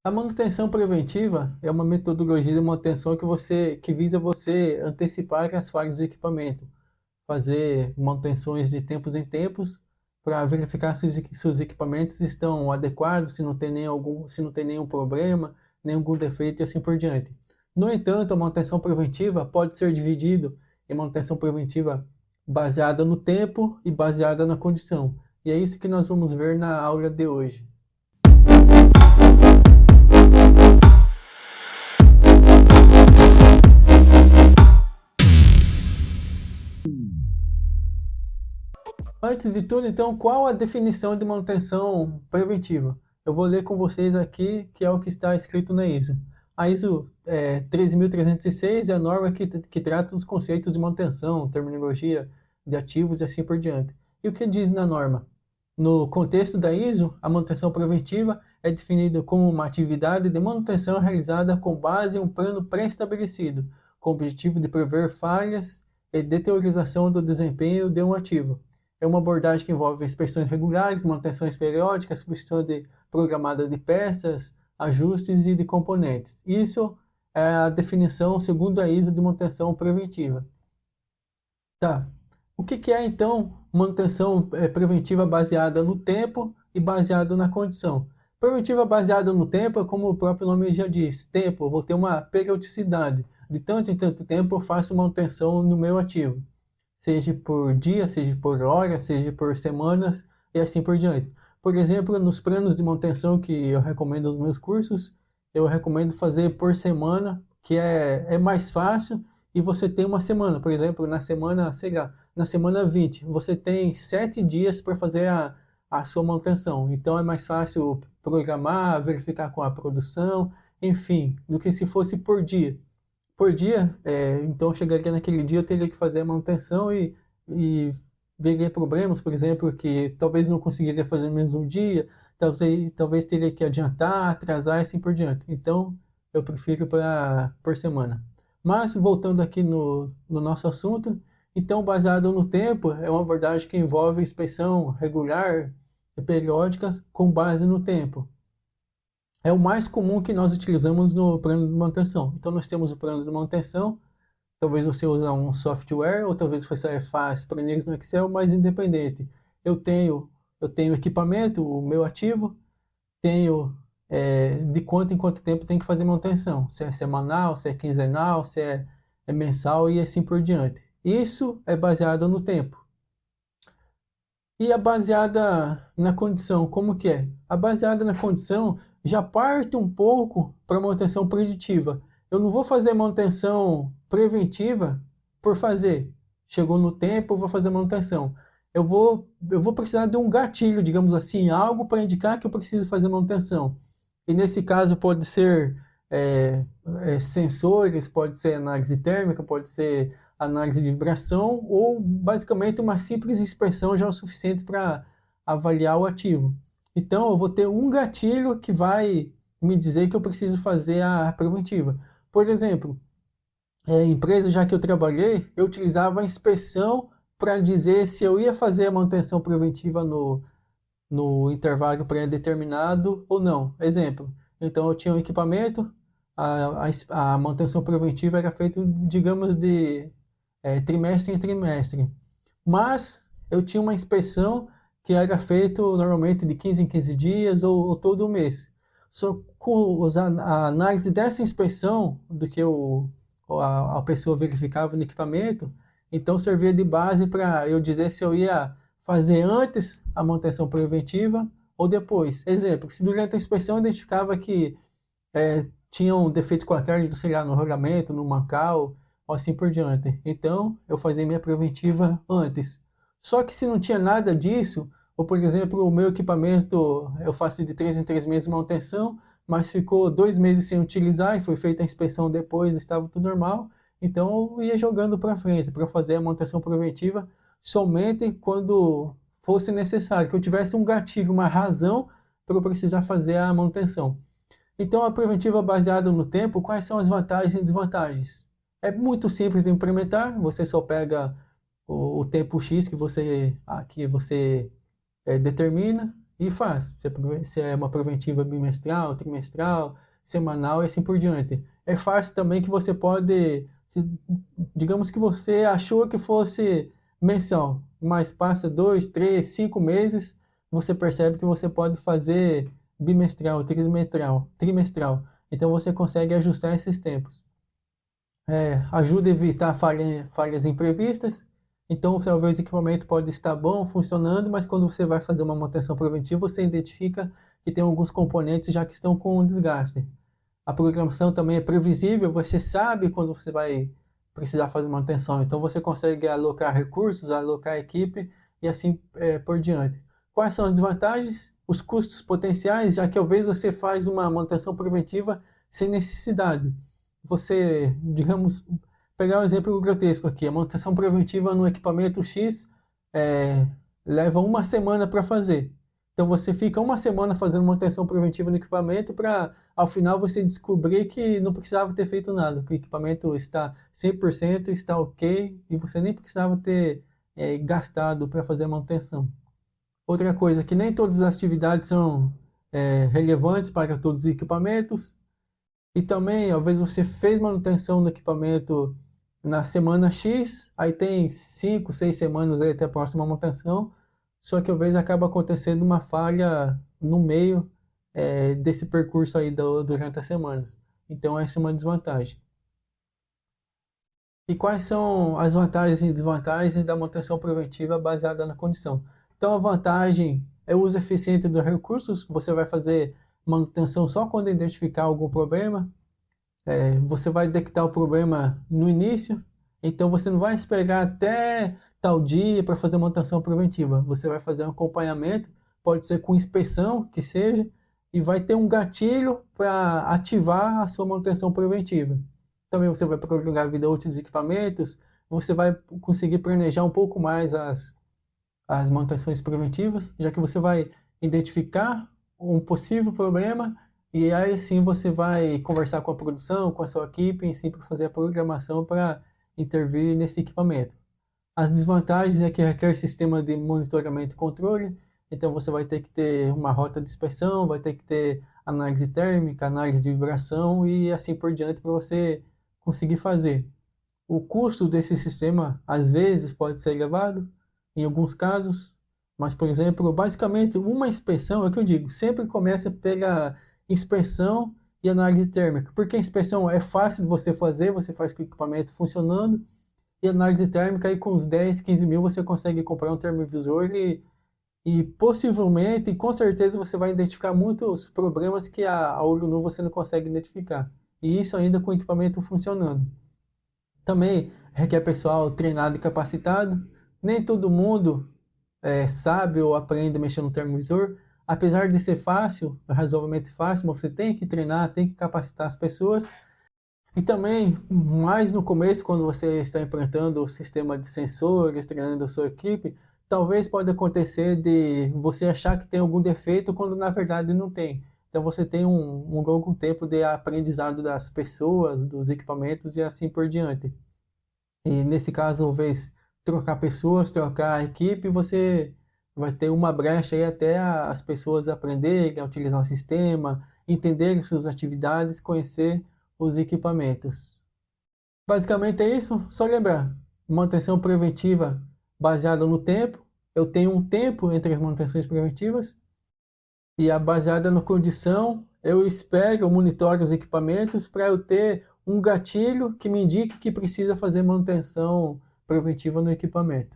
A manutenção preventiva é uma metodologia de manutenção que visa você antecipar as falhas do equipamento, fazer manutenções de tempos em tempos para verificar se os equipamentos estão adequados, se não tem nenhum problema, nenhum defeito e assim por diante. No entanto, a manutenção preventiva pode ser dividida em manutenção preventiva baseada no tempo e baseada na condição. E é isso que nós vamos ver na aula de hoje. Antes de tudo, então, qual a definição de manutenção preventiva? Eu vou ler com vocês aqui, que é o que está escrito na ISO. A ISO 13306 é a norma que trata dos conceitos de manutenção, terminologia de ativos e assim por diante. E o que diz na norma? No contexto da ISO, a manutenção preventiva é definida como uma atividade de manutenção realizada com base em um plano pré-estabelecido, com o objetivo de prever falhas e deteriorização do desempenho de um ativo. É uma abordagem que envolve inspeções regulares, manutenções periódicas, substituição programada de peças, ajustes e de componentes. Isso é a definição segundo a ISO de manutenção preventiva. Tá. O que é então manutenção preventiva baseada no tempo e baseada na condição? Preventiva baseada no tempo é como o próprio nome já diz, tempo, eu vou ter uma periodicidade. De tanto em tanto tempo eu faço manutenção no meu ativo, seja por dia, seja por hora, seja por semanas e assim por diante. Por exemplo, nos planos de manutenção que eu recomendo nos meus cursos, eu recomendo fazer por semana, que é mais fácil e você tem uma semana. Por exemplo, na semana, sei lá, na semana 20, você tem 7 dias para fazer a sua manutenção. Então é mais fácil programar, verificar com a produção, enfim, do que se fosse por dia. Por dia, então chegaria naquele dia, eu teria que fazer a manutenção e veria problemas, por exemplo, que talvez não conseguiria fazer no mesmo dia, talvez teria que adiantar, atrasar e assim por diante. Então, eu prefiro por semana. Mas, voltando aqui no nosso assunto, então, baseado no tempo, é uma abordagem que envolve inspeção regular e periódicas com base no tempo. É o mais comum que nós utilizamos no plano de manutenção. Então, nós temos o plano de manutenção, talvez você use um software, ou talvez você faça planilhas no Excel, mas independente. Eu tenho equipamento, o meu ativo, tenho de quanto em quanto tempo tem que fazer manutenção. Se é semanal, se é quinzenal, se é mensal e assim por diante. Isso é baseado no tempo. E a baseada na condição, como que é? A baseada na condição já parte um pouco para manutenção preditiva. Eu não vou fazer manutenção preventiva por fazer. Chegou no tempo, eu vou fazer manutenção. Eu vou precisar de um gatilho, digamos assim, algo para indicar que eu preciso fazer manutenção. E nesse caso pode ser sensores, pode ser análise térmica, pode ser análise de vibração ou basicamente uma simples inspeção já é o suficiente para avaliar o ativo. Então eu vou ter um gatilho que vai me dizer que eu preciso fazer a preventiva. Por exemplo, empresa já que eu trabalhei, eu utilizava a inspeção para dizer se eu ia fazer a manutenção preventiva no intervalo pré-determinado ou não. Exemplo, então eu tinha um equipamento, a manutenção preventiva era feita, digamos, de trimestre em trimestre. Mas eu tinha uma inspeção que era feita normalmente de 15 em 15 dias ou todo mês. Só com a análise dessa inspeção, do que a pessoa verificava no equipamento, então servia de base para eu dizer se eu ia fazer antes a manutenção preventiva ou depois. Exemplo, se durante a inspeção identificava que tinha um defeito qualquer, sei lá, no rolamento, no mancal, ou assim por diante. Então, eu fazia minha preventiva antes. Só que se não tinha nada disso, ou por exemplo, o meu equipamento, eu faço de 3 em 3 meses manutenção, mas ficou 2 meses sem utilizar e foi feita a inspeção depois, estava tudo normal, então eu ia jogando para frente, para fazer a manutenção preventiva somente quando fosse necessário, que eu tivesse um gatilho, uma razão para eu precisar fazer a manutenção. Então, a preventiva baseada no tempo, quais são as vantagens e desvantagens? É muito simples de implementar, você só pega o tempo X que você determina, e faz. Se é uma preventiva bimestral, trimestral, semanal e assim por diante. É fácil também que você pode, digamos que você achou que fosse mensal, mas passa 2, 3, 5 meses, você percebe que você pode fazer bimestral, trimestral. Então você consegue ajustar esses tempos. Ajuda a evitar falhas imprevistas. Então, talvez o equipamento pode estar bom, funcionando, mas quando você vai fazer uma manutenção preventiva, você identifica que tem alguns componentes já que estão com desgaste. A programação também é previsível, você sabe quando você vai precisar fazer manutenção, então você consegue alocar recursos, alocar equipe e assim por diante. Quais são as desvantagens? Os custos potenciais, já que talvez você faz uma manutenção preventiva sem necessidade. Você, digamos, pegar um exemplo grotesco aqui, a manutenção preventiva no equipamento X leva uma semana para fazer. Então você fica uma semana fazendo manutenção preventiva no equipamento para, ao final, você descobrir que não precisava ter feito nada, que o equipamento está 100%, está ok, e você nem precisava ter gastado para fazer a manutenção. Outra coisa, que nem todas as atividades são relevantes para todos os equipamentos. E também, às vezes você fez manutenção no equipamento na semana X, aí tem 5, 6 semanas aí até a próxima manutenção, só que às vezes acaba acontecendo uma falha no meio desse percurso aí durante as semanas. Então essa é uma desvantagem. E quais são as vantagens e desvantagens da manutenção preventiva baseada na condição? Então a vantagem é o uso eficiente dos recursos, você vai fazer manutenção só quando identificar algum problema. Você vai detectar o problema no início, então você não vai esperar até tal dia para fazer manutenção preventiva. Você vai fazer um acompanhamento, pode ser com inspeção, que seja, e vai ter um gatilho para ativar a sua manutenção preventiva. Também você vai prolongar a vida útil dos equipamentos, você vai conseguir planejar um pouco mais as manutenções preventivas, já que você vai identificar um possível problema e aí sim você vai conversar com a produção, com a sua equipe, e sim para fazer a programação para intervir nesse equipamento. As desvantagens é que requer sistema de monitoramento e controle, então você vai ter que ter uma rota de inspeção, vai ter que ter análise térmica, análise de vibração e assim por diante para você conseguir fazer. O custo desse sistema às vezes pode ser elevado, em alguns casos, mas por exemplo, basicamente uma inspeção, é o que eu digo, sempre começa pela inspeção e análise térmica, porque a inspeção é fácil de você fazer, você faz com o equipamento funcionando, e análise térmica aí com uns 10, 15 mil você consegue comprar um termovisor e possivelmente, com certeza você vai identificar muitos problemas que a olho nu você não consegue identificar, e isso ainda com o equipamento funcionando. Também requer pessoal treinado e capacitado, nem todo mundo sabe ou aprende a mexer no termovisor, apesar de ser fácil, razoavelmente fácil, mas você tem que treinar, tem que capacitar as pessoas. E também, mais no começo, quando você está implantando o sistema de sensores, treinando a sua equipe, talvez pode acontecer de você achar que tem algum defeito quando na verdade não tem. Então você tem um longo tempo de aprendizado das pessoas, dos equipamentos e assim por diante. E nesse caso, talvez trocar pessoas, trocar a equipe, você vai ter uma brecha aí até as pessoas aprenderem a utilizar o sistema, entenderem suas atividades, conhecer os equipamentos. Basicamente é isso, só lembrar, manutenção preventiva baseada no tempo, eu tenho um tempo entre as manutenções preventivas, e a baseada na condição, eu espero, eu monitoro os equipamentos para eu ter um gatilho que me indique que precisa fazer manutenção preventiva no equipamento.